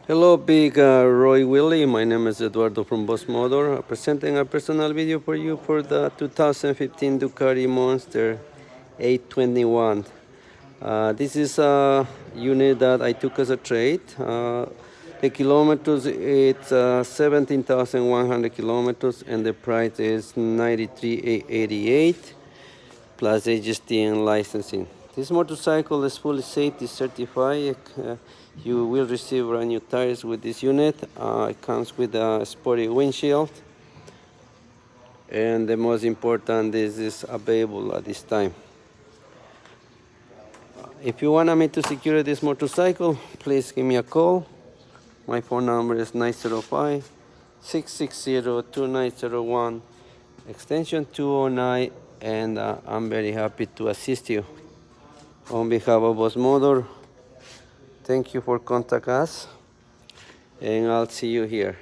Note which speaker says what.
Speaker 1: Hello, big Roy Willie. My name is Eduardo from Boss Motor, presenting a personal video for you for the 2015 Ducati Monster 821. This is a unit that I took as a trade. The kilometers, it's 17,100 kilometers, and the price is 93,888 plus HST and licensing. This motorcycle is fully safety certified. You will receive brand new tires with this unit. It comes with a sporty windshield, and the most important is available at this time. If you want me to secure this motorcycle, please give me a call. My phone number is 905-660-2901, extension 209, and I'm very happy to assist you. On behalf of Boss Motor, thank you for contacting us, and I'll see you here.